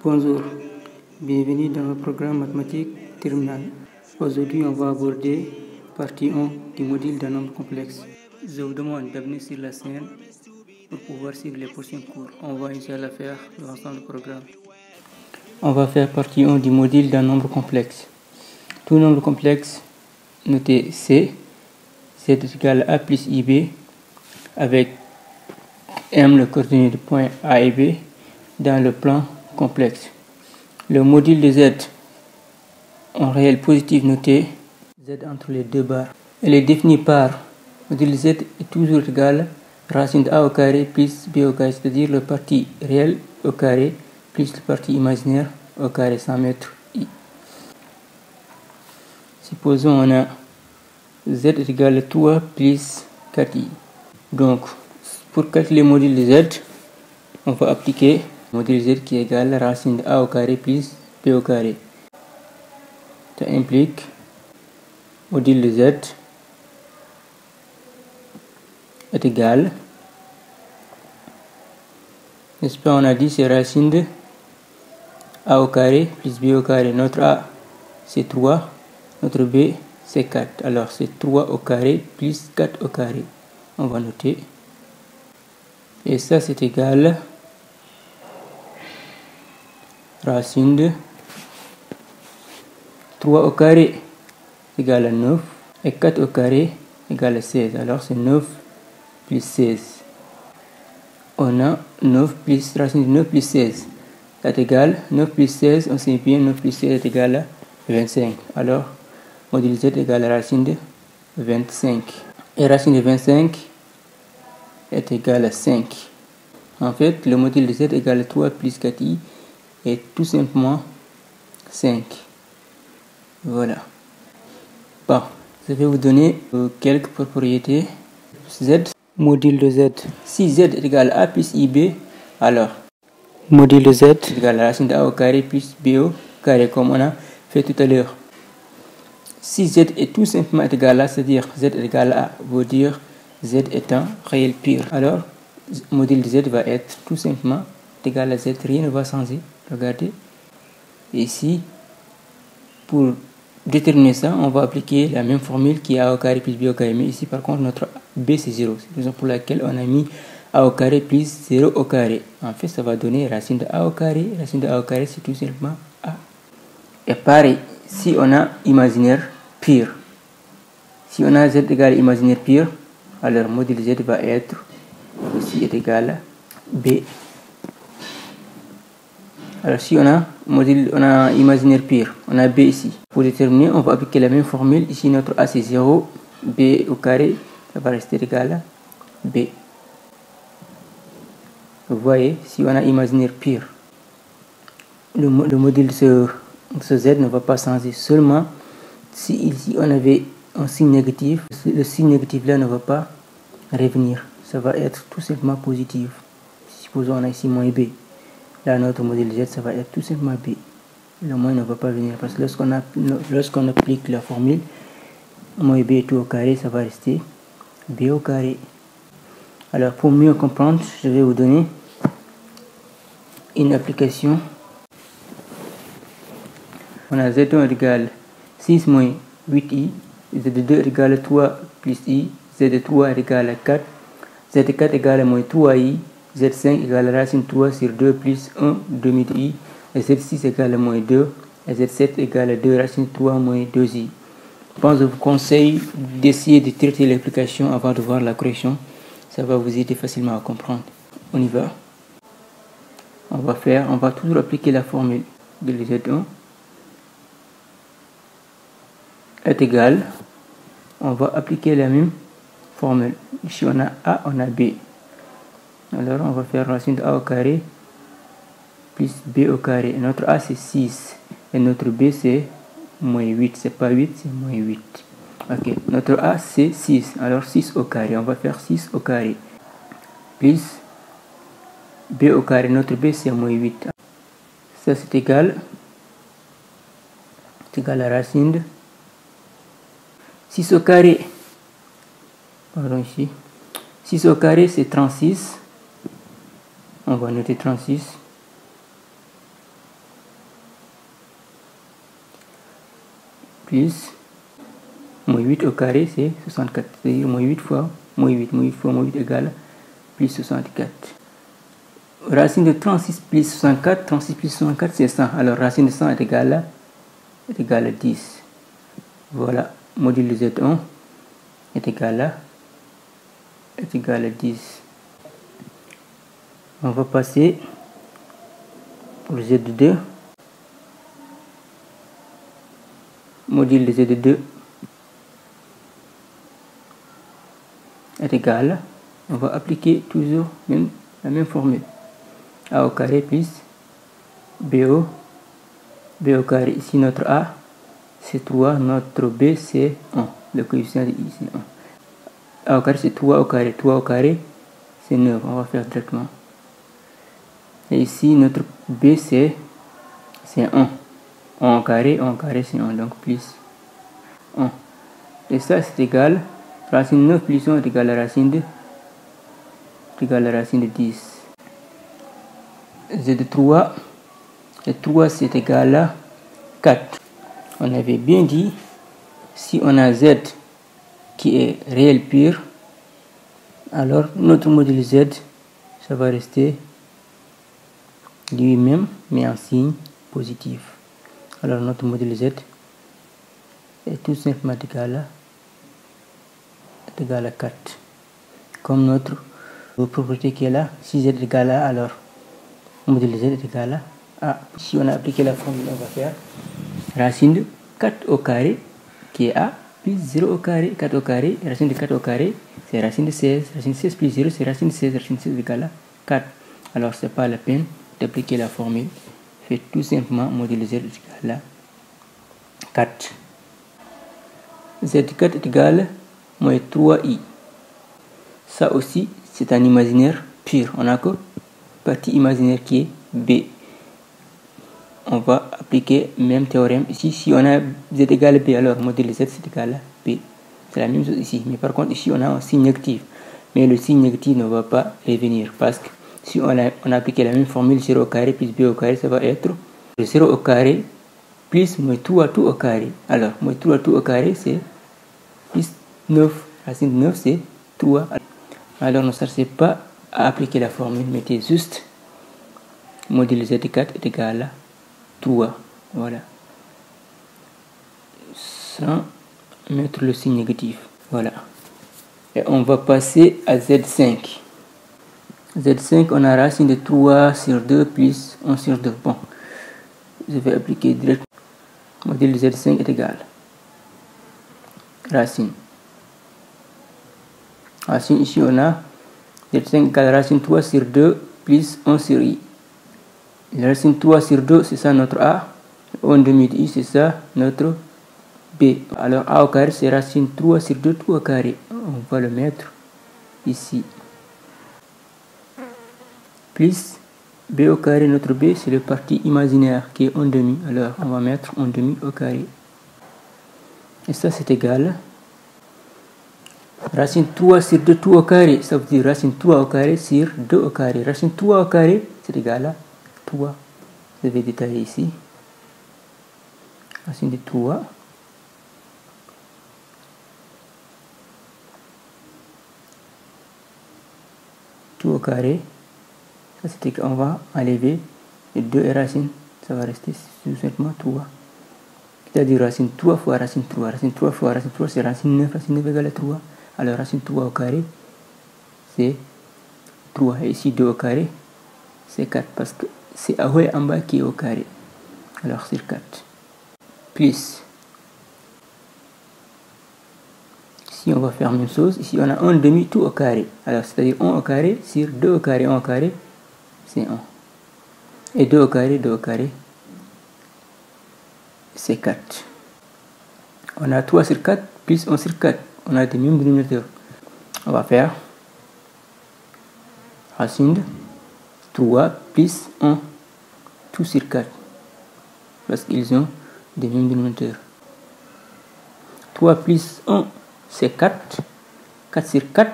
Bonjour, bienvenue dans le programme mathématique terminal. Aujourd'hui, on va aborder partie 1 du module d'un nombre complexe. Je vous demande de venir sur la scène pour pouvoir suivre les prochains cours. On va inch'Allah faire l'ensemble du programme. On va faire partie 1 du module d'un nombre complexe. Tout nombre complexe noté C, c'est égal à A plus IB avec M le coordonnée de points A et B dans le plan complexe. Le module de Z en réel positif noté Z entre les deux barres. Elle est définie par module Z est toujours égal à racine de A au carré plus B au carré, c'est-à-dire le partie réel au carré plus le partie imaginaire au carré sans mettre I. Supposons on a Z est égal à 3 plus 4I. Donc, pour calculer le module de Z, on va appliquer le module Z qui est égal à racine de A au carré plus B au carré. Ça implique module de Z est égal, n'est-ce pas, on a dit c'est racine de A au carré plus B au carré. Notre A c'est 3, notre B c'est 4. Alors c'est 3 au carré plus 4 au carré. On va noter. Et ça c'est égal racine de 3 au carré égale à 9 et 4 au carré égale à 16. Alors c'est 9 plus 16. On a 9 plus racine de 9 plus 16. C'est égal 9 plus 16, on sait bien 9 plus 16 est égal à 25. Alors module Z est égal à racine de 25. Et racine de 25 est égal à 5. En fait, le module de Z est égal à 3 plus 4i est tout simplement 5. Voilà. Bon, je vais vous donner quelques propriétés. Z, module de Z. Si Z est égal à A plus IB, alors module de Z est égal à racine de A au carré plus B au carré, comme on a fait tout à l'heure. Si Z est tout simplement égal à, c'est-à-dire Z est égal à, veut dire Z est un réel pur. Alors, module de Z va être tout simplement égal à Z, rien ne va changer. Regardez. Ici, pour déterminer ça, on va appliquer la même formule qui est A au carré plus B au carré. Mais ici, par contre, notre B c'est 0. C'est la raison pour laquelle on a mis A au carré plus 0 au carré. En fait, ça va donner racine de A au carré. Racine de A au carré, c'est tout simplement A. Et pareil, si on a imaginaire pur. Si on a Z égale à imaginaire pur, alors module Z va être aussi égal à B. Alors si on a imaginaire pur, on a B ici. Pour déterminer, on va appliquer la même formule. Ici notre A c'est 0, B au carré, ça va rester égal à B. Vous voyez, si on a imaginaire pur, le module de ce Z ne va pas changer. Seulement, si ici on avait un signe négatif, le signe négatif là ne va pas revenir. Ça va être tout simplement positif. Supposons on a ici moins B. Là, notre module Z, ça va être tout simplement B. Le moins ne va pas venir parce que lorsqu'on applique la formule, moins B tout au carré, ça va rester B au carré. Alors, pour mieux comprendre, je vais vous donner une application. On a Z1 égale 6 moins 8i, Z2 égale 3 plus i, Z3 égale 4, Z4 égale moins 3i, Z5 égale racine 3 sur 2 plus 1 demi de i, et Z6 égale moins 2, et Z7 égale 2 racine 3 moins 2i. Bon, je vous conseille d'essayer de traiter l'application avant de voir la correction. Ça va vous aider facilement à comprendre. On y va. On va toujours appliquer la formule de Z1 est égal. On va appliquer la même formule. Ici on a A, on a B. Alors on va faire racine de A au carré plus B au carré. Notre A c'est 6 et notre B c'est moins 8. C'est pas 8, c'est moins 8. Ok, notre A c'est 6. Alors 6 au carré. On va faire 6 au carré plus B au carré. Notre B c'est moins 8. Ça c'est égal à la racine de 6 au carré. Pardon, ici. 6 au carré c'est 36. On va noter 36. plus moins 8 au carré, c'est 64. C'est-à-dire moins 8 fois moins 8. Moins 8 fois moins 8 égale plus 64. Racine de 36 plus 64. 36 plus 64, c'est 100. Alors, racine de 100 est égale à 10. Voilà. Module de Z1 est égal à 10. On va passer pour Z2. Module de Z2 est égal. On va appliquer toujours la même formule. A au carré plus B au carré. Ici, notre A, c'est 3. Notre B, c'est 1. Le coefficient de I, c'est 1. A au carré, c'est 3 au carré. 3 au carré, c'est 9. On va faire directement. Et ici, notre B, c'est 1. 1 au carré, c'est 1. Donc, plus 1. Et ça, c'est égal. Racine 9 plus 1 est égal à racine de 10. Z3. Et 3, c'est égal à 4. On avait bien dit, si on a Z qui est réel pur, alors notre module Z, ça va rester lui-même, mais en signe positif. Alors notre module Z est tout simplement égal à 4. Comme notre propriété qui est là, si Z est égal à, alors module Z est égal à. Si on a appliqué la formule, on va faire racine de 4 au carré qui est A plus 0 au carré. 4 au carré, racine de 4 au carré, c'est racine de 16. Racine de 16 plus 0, c'est racine de 16. Racine de 16 est égal à 4. Alors, c'est pas la peine d'appliquer la formule. Faites tout simplement module Z est égal à 4. Z4 est égal à moins 3i. Ça aussi, c'est un imaginaire pur. On a que partie imaginaire qui est B. On va appliquer le même théorème ici. Si on a Z égale B, alors module Z c'est égal à B. C'est la même chose ici. Mais par contre, ici on a un signe négatif. Mais le signe négatif ne va pas revenir parce que si on a appliqué la même formule, 0 au carré plus B au carré, ça va être 0 au carré plus moins 3 tout au carré. Alors, moins 3 tout au carré, c'est plus 9. Racine de 9, c'est 3. Alors, ne cherchez pas à appliquer la formule. Mettez juste module Z4 est égal à 3. Voilà. Sans mettre le signe négatif. Voilà. Et on va passer à Z5. Z5, on a racine de 3 sur 2 plus 1 sur 2. Bon. Je vais appliquer directement. Module Z5 est égal. Racine. Racine, ici on a Z5 égale racine 3 sur 2 plus 1 sur I. La racine 3 sur 2, c'est ça notre A. 1 demi de I, c'est ça notre B. Alors A au carré, c'est racine 3 sur 2 tout au carré. On va le mettre ici. Plus B au carré, notre B, c'est le parti imaginaire qui est 1 demi. Alors on va mettre 1 demi au carré. Et ça, c'est égal. Racine 3 sur 2 tout au carré, ça veut dire racine 3 au carré sur 2 au carré. Racine 3 au carré, c'est égal à 3. Je vais détailler ici. Racine de 3. Tout au carré. Ça, c'était qu'on va enlever les 2 et racine. Ça va rester tout simplement 3. C'est-à-dire racine 3 fois racine 3. Racine 3 fois racine 3, c'est racine 9. Racine 9 égale à 3. Alors racine 3 au carré, c'est 3. Et ici 2 au carré, c'est 4. Parce que c'est Ahoy en bas qui est au carré. Alors c'est 4. Plus. Ici on va faire la même chose. Ici on a 1 demi tout au carré. Alors c'est-à-dire 1 au carré sur 2 au carré. 1 au carré, c'est 1. Et 2 au carré, c'est 4. On a 3 sur 4 plus 1 sur 4. On a des mêmes dénominateurs. On va faire racine de 3 plus 1 tout sur 4. Parce qu'ils ont des mêmes dénominateurs. 3 plus 1, c'est 4. 4 sur 4,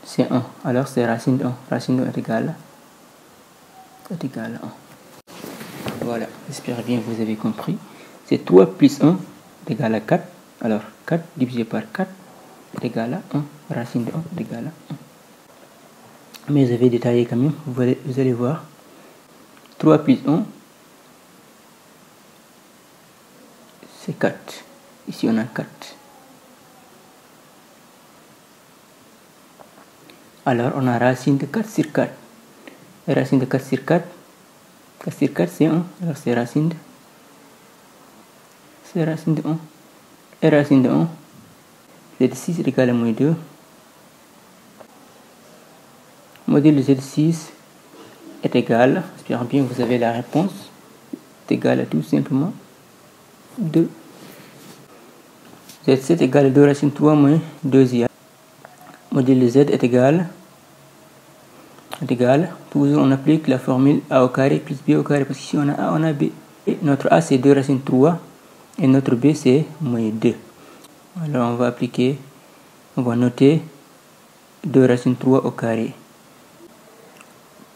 c'est 1. Alors c'est racine de 1. Racine de 1 est égale à 1. Voilà, j'espère bien que vous avez compris. C'est 3 plus 1, est égal à 4. Alors 4 divisé par 4 est égal à 1. Racine de 1 est égal à 1. Mais je vais détailler quand même, vous allez voir. 3 plus 1, c'est 4. Ici on a 4. Alors on a racine de 4 sur 4. Et racine de 4 sur 4, 4 sur 4 c'est 1. Alors c'est racine de 1. Et racine de 1, Z6 est égal à moins 2. Module de Z6 est égal, j'espère bien que vous avez la réponse, est égal à tout simplement 2. Z7 est égal à 2 racine 3 moins 2i. Module de Z est égal, toujours on applique la formule A au carré plus B au carré, parce qu'ici on a A, on a B. Et notre A c'est 2 racine 3 et notre B c'est moins 2. Alors on va noter 2 racine 3 au carré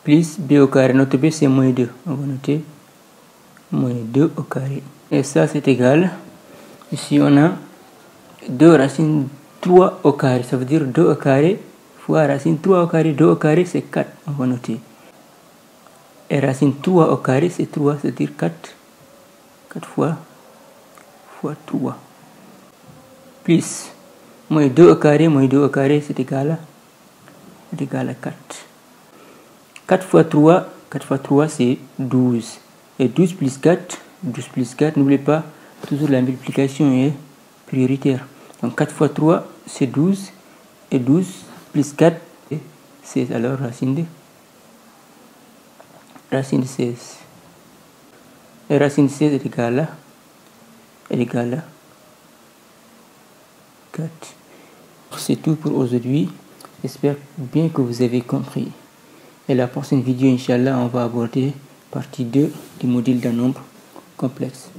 plus B au carré. Notre B c'est moins 2. On va noter moins 2 au carré. Et ça c'est égal. Ici on a 2 racine 3 au carré. Ça veut dire 2 au carré fois racine 3 au carré. 2 au carré c'est 4. On va noter. Et racine 3 au carré c'est 3. C'est-à-dire 4. 4 fois 3. Plus moins 2 au carré. Moins 2 au carré c'est égal à 4. 4 fois 3 c'est 12. Et 12 plus 4, n'oubliez pas, toujours la multiplication est prioritaire. Donc 4 fois 3 c'est 12. Et 12 plus 4 c'est 16. Alors racine de 16. Et racine de 16 est égal à 4. C'est tout pour aujourd'hui. J'espère bien que vous avez compris. Et la prochaine vidéo, Inch'Allah, on va aborder partie 2 du module d'un nombre complexe.